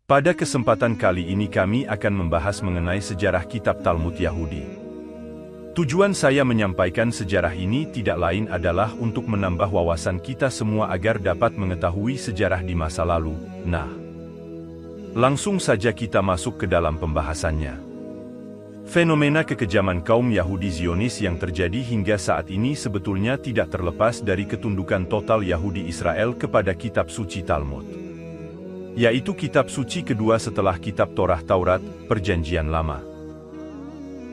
Pada kesempatan kali ini kami akan membahas mengenai sejarah kitab Talmud Yahudi. Tujuan saya menyampaikan sejarah ini tidak lain adalah untuk menambah wawasan kita semua agar dapat mengetahui sejarah di masa lalu. Nah, langsung saja kita masuk ke dalam pembahasannya. Fenomena kekejaman kaum Yahudi Zionis yang terjadi hingga saat ini sebetulnya tidak terlepas dari ketundukan total Yahudi Israel kepada kitab suci Talmud, yaitu kitab suci kedua setelah kitab Torah Taurat, Perjanjian Lama.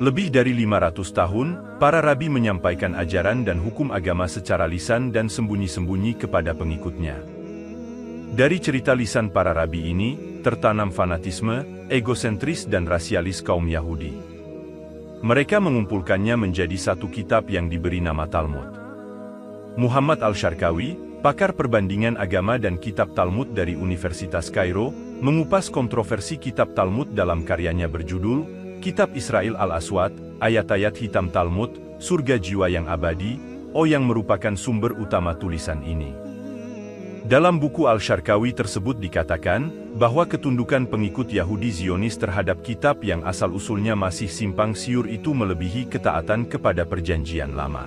Lebih dari 500 tahun, para rabi menyampaikan ajaran dan hukum agama secara lisan dan sembunyi-sembunyi kepada pengikutnya. Dari cerita lisan para rabi ini, tertanam fanatisme, egosentris dan rasialis kaum Yahudi. Mereka mengumpulkannya menjadi satu kitab yang diberi nama Talmud. Muhammad Al-Sharqawi, pakar perbandingan agama dan kitab Talmud dari Universitas Kairo, mengupas kontroversi kitab Talmud dalam karyanya berjudul Kitab Israel Al-Aswad, Ayat-ayat Hitam Talmud, Surga Jiwa yang Abadi, yang merupakan sumber utama tulisan ini. Dalam buku Al-Sharqawi tersebut dikatakan bahwa ketundukan pengikut Yahudi Zionis terhadap kitab yang asal-usulnya masih simpang siur itu melebihi ketaatan kepada Perjanjian Lama.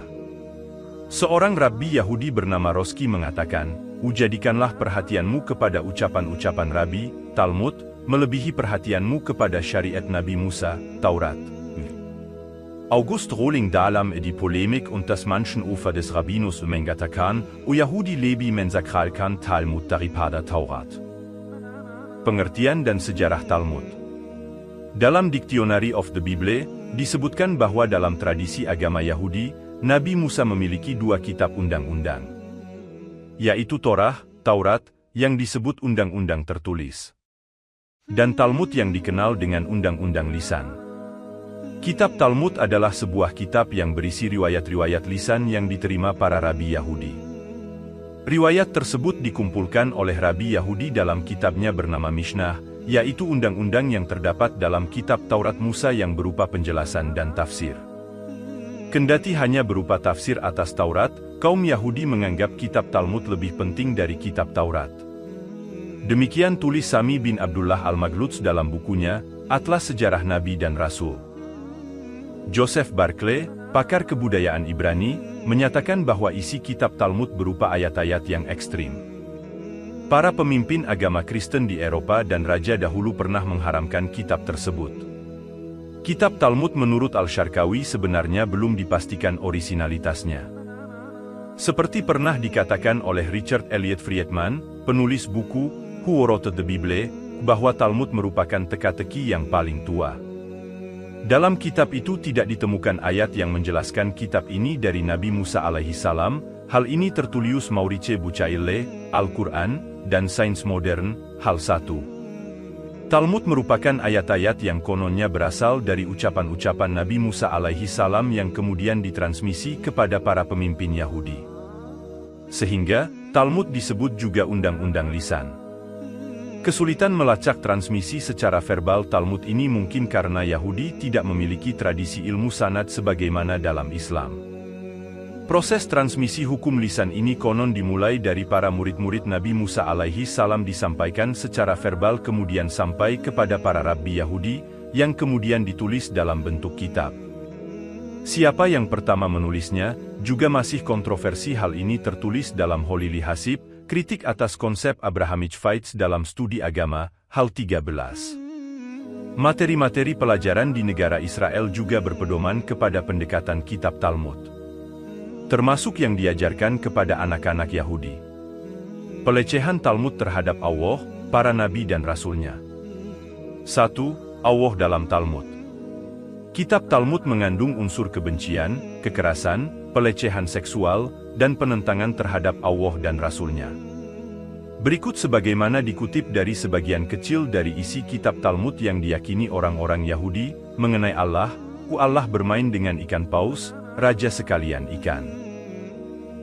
Seorang rabbi Yahudi bernama Roski mengatakan, "Jadikanlah perhatianmu kepada ucapan-ucapan Rabi, Talmud, melebihi perhatianmu kepada syariat Nabi Musa, Taurat." August Rohling dalam die Polemik und das Menschenufer des Rabbinus Mengatakan, Yahudi lebi mensakralkan Talmud daripada Taurat. Pengertian dan sejarah Talmud. Dalam Dictionary of the Bible, disebutkan bahwa dalam tradisi agama Yahudi, Nabi Musa memiliki dua kitab undang-undang, yaitu Torah, Taurat, yang disebut undang-undang tertulis, dan Talmud yang dikenal dengan undang-undang lisan. Kitab Talmud adalah sebuah kitab yang berisi riwayat-riwayat lisan yang diterima para rabi Yahudi. Riwayat tersebut dikumpulkan oleh rabi Yahudi dalam kitabnya bernama Mishnah, yaitu undang-undang yang terdapat dalam kitab Taurat Musa yang berupa penjelasan dan tafsir. Kendati hanya berupa tafsir atas Taurat, kaum Yahudi menganggap kitab Talmud lebih penting dari kitab Taurat. Demikian tulis Sami bin Abdullah Al-Maglutz dalam bukunya, Atlas Sejarah Nabi dan Rasul. Joseph Barclay, pakar kebudayaan Ibrani, menyatakan bahwa isi kitab Talmud berupa ayat-ayat yang ekstrim. Para pemimpin agama Kristen di Eropa dan raja dahulu pernah mengharamkan kitab tersebut. Kitab Talmud menurut Al-Sharqawi sebenarnya belum dipastikan orisinalitasnya. Seperti pernah dikatakan oleh Richard Elliot Friedman, penulis buku Who Wrote the Bible, bahwa Talmud merupakan teka-teki yang paling tua. Dalam kitab itu tidak ditemukan ayat yang menjelaskan kitab ini dari Nabi Musa alaihi salam. Hal ini tertulius Maurice Bucaille, Al-Quran, dan Sains Modern, hal 1. Talmud merupakan ayat-ayat yang kononnya berasal dari ucapan-ucapan Nabi Musa alaihi salam yang kemudian ditransmisi kepada para pemimpin Yahudi. Sehingga, Talmud disebut juga undang-undang lisan. Kesulitan melacak transmisi secara verbal Talmud ini mungkin karena Yahudi tidak memiliki tradisi ilmu sanad sebagaimana dalam Islam. Proses transmisi hukum lisan ini konon dimulai dari para murid-murid Nabi Musa alaihi salam disampaikan secara verbal kemudian sampai kepada para rabbi Yahudi, yang kemudian ditulis dalam bentuk kitab. Siapa yang pertama menulisnya, juga masih kontroversi. Hal ini tertulis dalam Holili Hasib, Kritik atas konsep Abrahamic Faiths dalam studi agama, hal 13. Materi-materi pelajaran di negara Israel juga berpedoman kepada pendekatan kitab Talmud, termasuk yang diajarkan kepada anak-anak Yahudi. Pelecehan Talmud terhadap Allah, para nabi dan rasulnya. 1. Allah dalam Talmud. Kitab Talmud mengandung unsur kebencian, kekerasan, pelecehan seksual, dan penentangan terhadap Allah dan Rasul-Nya. Berikut sebagaimana dikutip dari sebagian kecil dari isi kitab Talmud yang diyakini orang-orang Yahudi, mengenai Allah, Allah bermain dengan ikan paus, raja sekalian ikan.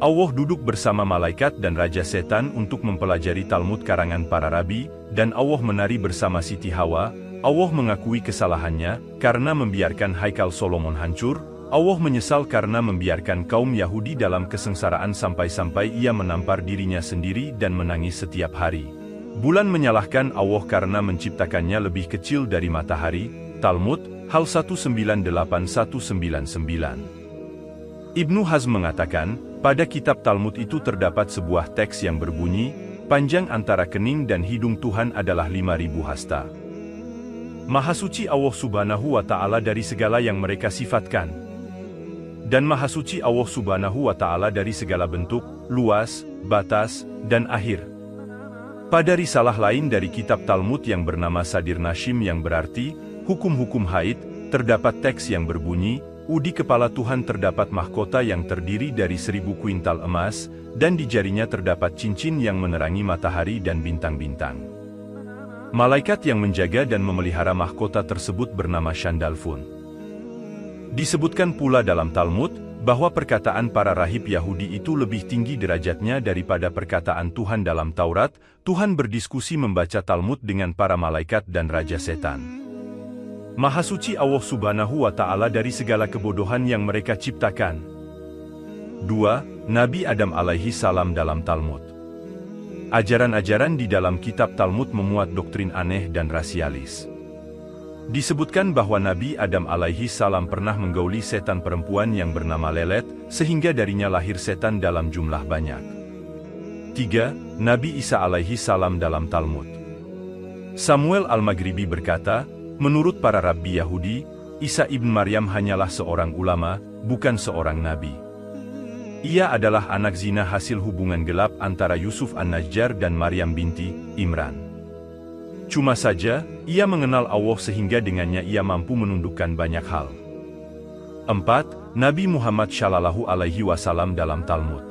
Allah duduk bersama malaikat dan raja setan untuk mempelajari Talmud karangan para rabi, dan Allah menari bersama Siti Hawa. Allah mengakui kesalahannya, karena membiarkan Haikal Solomon hancur. Allah menyesal karena membiarkan kaum Yahudi dalam kesengsaraan sampai-sampai ia menampar dirinya sendiri dan menangis setiap hari. Bulan menyalahkan Allah karena menciptakannya lebih kecil dari matahari. Talmud, Hal 198199. Ibnu Hazm mengatakan, pada kitab Talmud itu terdapat sebuah teks yang berbunyi, panjang antara kening dan hidung Tuhan adalah 5.000 hasta. Maha suci Allah Subhanahu wa Ta'ala dari segala yang mereka sifatkan. Dan maha suci Allah Subhanahu wa Ta'ala dari segala bentuk, luas, batas, dan akhir. Pada risalah lain dari kitab Talmud yang bernama Sadir Nashim yang berarti, hukum-hukum haid, terdapat teks yang berbunyi, di kepala Tuhan terdapat mahkota yang terdiri dari 1000 kuintal emas, dan di jarinya terdapat cincin yang menerangi matahari dan bintang-bintang. Malaikat yang menjaga dan memelihara mahkota tersebut bernama Shandalfun. Disebutkan pula dalam Talmud, bahwa perkataan para rahib Yahudi itu lebih tinggi derajatnya daripada perkataan Tuhan dalam Taurat. Tuhan berdiskusi membaca Talmud dengan para malaikat dan Raja Setan. Maha suci Allah Subhanahu wa Ta'ala dari segala kebodohan yang mereka ciptakan. 2. Nabi Adam alaihi salam dalam Talmud. Ajaran-ajaran di dalam kitab Talmud memuat doktrin aneh dan rasialis. Disebutkan bahwa Nabi Adam alaihi salam pernah menggauli setan perempuan yang bernama Lelet, sehingga darinya lahir setan dalam jumlah banyak. 3. Nabi Isa alaihi salam dalam Talmud. Samuel Al-Maghribi berkata, menurut para rabbi Yahudi, Isa ibn Maryam hanyalah seorang ulama, bukan seorang nabi. Ia adalah anak zina hasil hubungan gelap antara Yusuf An-Najjar dan Maryam binti Imran. Cuma saja, ia mengenal Allah sehingga dengannya ia mampu menundukkan banyak hal. 4. Nabi Muhammad Shallallahu Alaihi Wasallam dalam Talmud.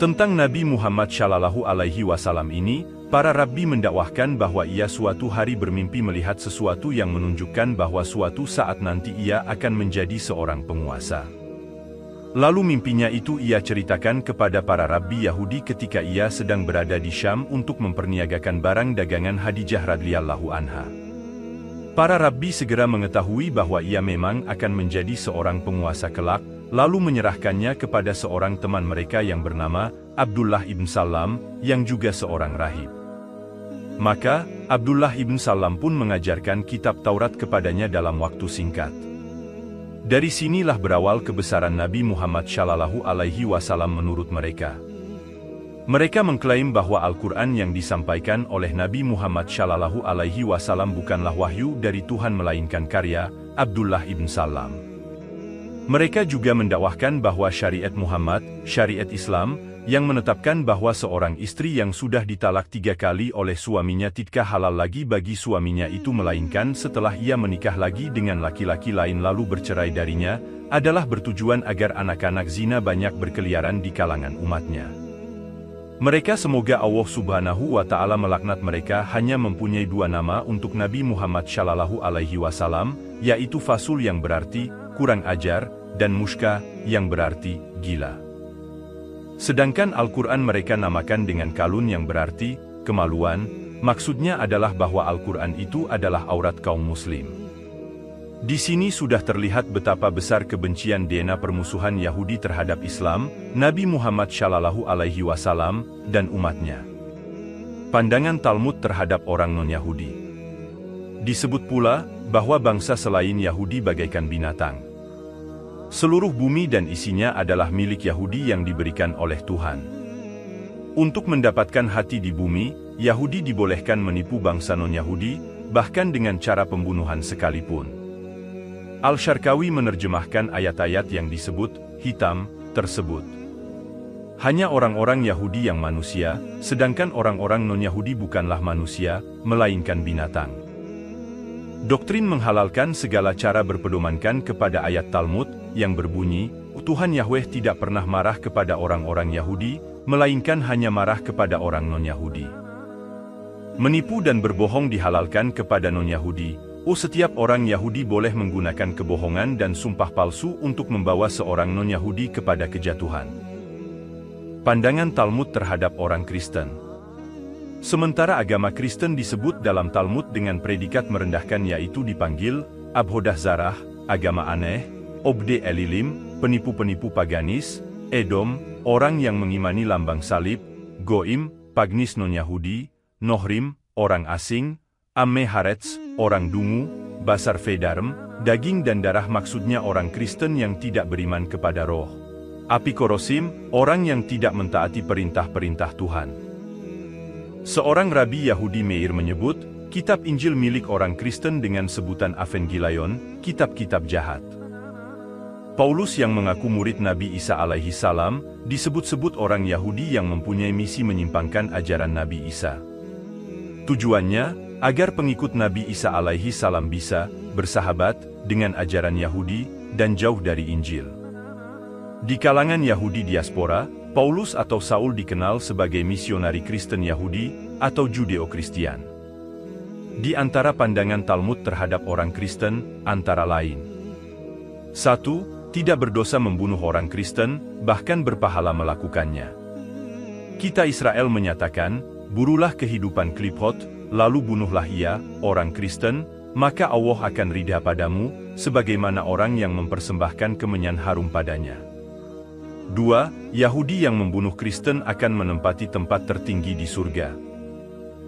Tentang Nabi Muhammad Shallallahu Alaihi Wasallam ini, para rabbi mendakwahkan bahwa ia suatu hari bermimpi melihat sesuatu yang menunjukkan bahwa suatu saat nanti ia akan menjadi seorang penguasa. Lalu mimpinya itu ia ceritakan kepada para rabbi Yahudi ketika ia sedang berada di Syam untuk memperniagakan barang dagangan Khadijah radhiyallahu anha. Para rabbi segera mengetahui bahwa ia memang akan menjadi seorang penguasa kelak, lalu menyerahkannya kepada seorang teman mereka yang bernama Abdullah ibn Salam, yang juga seorang rahib. Maka, Abdullah ibn Salam pun mengajarkan kitab Taurat kepadanya dalam waktu singkat. Dari sinilah berawal kebesaran Nabi Muhammad Shallallahu Alaihi Wasallam menurut mereka. Mereka mengklaim bahwa Al-Quran yang disampaikan oleh Nabi Muhammad Shallallahu Alaihi Wasallam bukanlah wahyu dari Tuhan melainkan karya Abdullah ibn Salam. Mereka juga mendakwahkan bahwa syariat Muhammad, syariat Islam, yang menetapkan bahwa seorang istri yang sudah ditalak 3 kali oleh suaminya tidak halal lagi bagi suaminya itu melainkan setelah ia menikah lagi dengan laki-laki lain lalu bercerai darinya, adalah bertujuan agar anak-anak zina banyak berkeliaran di kalangan umatnya. Mereka semoga Allah Subhanahu wa Ta'ala melaknat mereka hanya mempunyai 2 nama untuk Nabi Muhammad Shallallahu Alaihi Wasallam, yaitu Fasul yang berarti kurang ajar, dan Mushka yang berarti gila. Sedangkan Al-Quran mereka namakan dengan Kalun yang berarti kemaluan, maksudnya adalah bahwa Al-Quran itu adalah aurat kaum muslim. Di sini sudah terlihat betapa besar kebencian DNA permusuhan Yahudi terhadap Islam, Nabi Muhammad Shallallahu Alaihi Wasallam, dan umatnya. Pandangan Talmud terhadap orang non-Yahudi. Disebut pula bahwa bangsa selain Yahudi bagaikan binatang. Seluruh bumi dan isinya adalah milik Yahudi yang diberikan oleh Tuhan. Untuk mendapatkan hati di bumi, Yahudi dibolehkan menipu bangsa non-Yahudi, bahkan dengan cara pembunuhan sekalipun. Al-Syarkawi menerjemahkan ayat-ayat yang disebut hitam tersebut. Hanya orang-orang Yahudi yang manusia, sedangkan orang-orang non-Yahudi bukanlah manusia, melainkan binatang. Doktrin menghalalkan segala cara berpedomankan kepada ayat Talmud, yang berbunyi, Tuhan Yahweh tidak pernah marah kepada orang-orang Yahudi, melainkan hanya marah kepada orang non-Yahudi. Menipu dan berbohong dihalalkan kepada non-Yahudi. Setiap orang Yahudi boleh menggunakan kebohongan dan sumpah palsu untuk membawa seorang non-Yahudi kepada kejatuhan. Pandangan Talmud terhadap orang Kristen. Sementara agama Kristen disebut dalam Talmud dengan predikat merendahkan yaitu dipanggil Abhodah Zarah, agama aneh, Obde Elilim, penipu-penipu paganis, Edom, orang yang mengimani lambang salib, Goim, pagnis non-Yahudi, Nohrim, orang asing, Amme Haaretz, orang Dungu, Basar Fedarm, daging dan darah maksudnya orang Kristen yang tidak beriman kepada Roh. Apikorosim, orang yang tidak mentaati perintah-perintah Tuhan. Seorang rabi Yahudi Meir menyebut, kitab Injil milik orang Kristen dengan sebutan Evangelion, kitab-kitab jahat. Paulus yang mengaku murid Nabi Isa alaihi salam, disebut-sebut orang Yahudi yang mempunyai misi menyimpangkan ajaran Nabi Isa. Tujuannya, agar pengikut Nabi Isa alaihi salam bisa bersahabat dengan ajaran Yahudi dan jauh dari Injil. Di kalangan Yahudi diaspora, Paulus atau Saul dikenal sebagai misionari Kristen Yahudi atau Judeo-Kristian. Di antara pandangan Talmud terhadap orang Kristen, antara lain: 1. Tidak berdosa membunuh orang Kristen, bahkan berpahala melakukannya. Kita Israel menyatakan, burulah kehidupan Kliphot, lalu bunuhlah ia, orang Kristen, maka Allah akan ridha padamu, sebagaimana orang yang mempersembahkan kemenyan harum padanya. 2. Yahudi yang membunuh Kristen akan menempati tempat tertinggi di surga.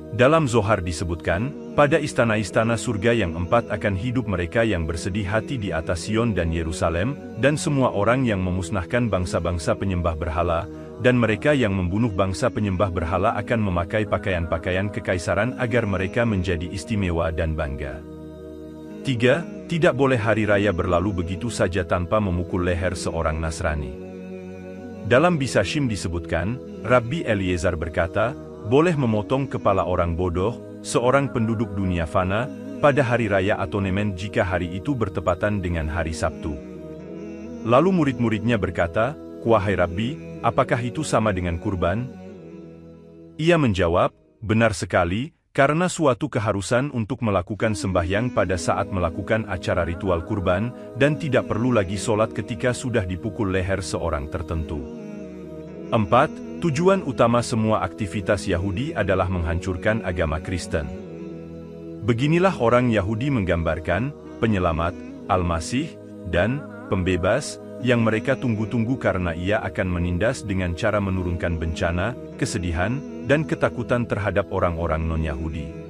Dalam Zohar disebutkan, pada istana-istana surga yang 4 akan hidup mereka yang bersedih hati di atas Sion dan Yerusalem, dan semua orang yang memusnahkan bangsa-bangsa penyembah berhala, dan mereka yang membunuh bangsa penyembah berhala akan memakai pakaian-pakaian kekaisaran agar mereka menjadi istimewa dan bangga. 3. Tidak boleh hari raya berlalu begitu saja tanpa memukul leher seorang Nasrani. Dalam Bisashim disebutkan, Rabbi Eliezer berkata, boleh memotong kepala orang bodoh, seorang penduduk dunia fana, pada hari raya Atonement jika hari itu bertepatan dengan hari Sabtu. Lalu murid-muridnya berkata, "Wahai Rabbi, apakah itu sama dengan kurban?" Ia menjawab, "Benar sekali, karena suatu keharusan untuk melakukan sembahyang pada saat melakukan acara ritual kurban, dan tidak perlu lagi sholat ketika sudah dipukul leher seorang tertentu." 4. Tujuan utama semua aktivitas Yahudi adalah menghancurkan agama Kristen. Beginilah orang Yahudi menggambarkan penyelamat, Al-Masih, dan pembebas, yang mereka tunggu-tunggu karena ia akan menindas dengan cara menurunkan bencana, kesedihan, dan ketakutan terhadap orang-orang non-Yahudi.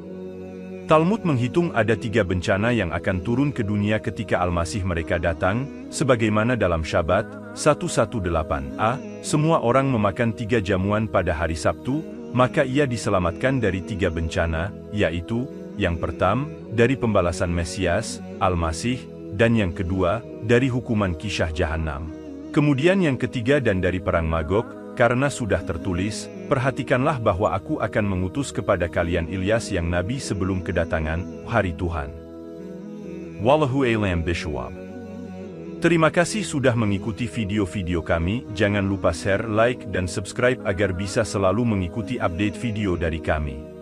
Talmud menghitung ada 3 bencana yang akan turun ke dunia ketika Al-Masih mereka datang, sebagaimana dalam Syabat 118a, semua orang memakan 3 jamuan pada hari Sabtu, maka ia diselamatkan dari 3 bencana, yaitu, yang pertama, dari pembalasan Mesias, Al-Masih, dan yang kedua, dari hukuman Kisyah Jahannam. Kemudian yang ketiga dan dari perang Magog, karena sudah tertulis, perhatikanlah bahwa aku akan mengutus kepada kalian Ilyas yang nabi sebelum kedatangan hari Tuhan. Wallahu a'lam bishawab. Terima kasih sudah mengikuti video-video kami, jangan lupa share, like, dan subscribe agar bisa selalu mengikuti update video dari kami.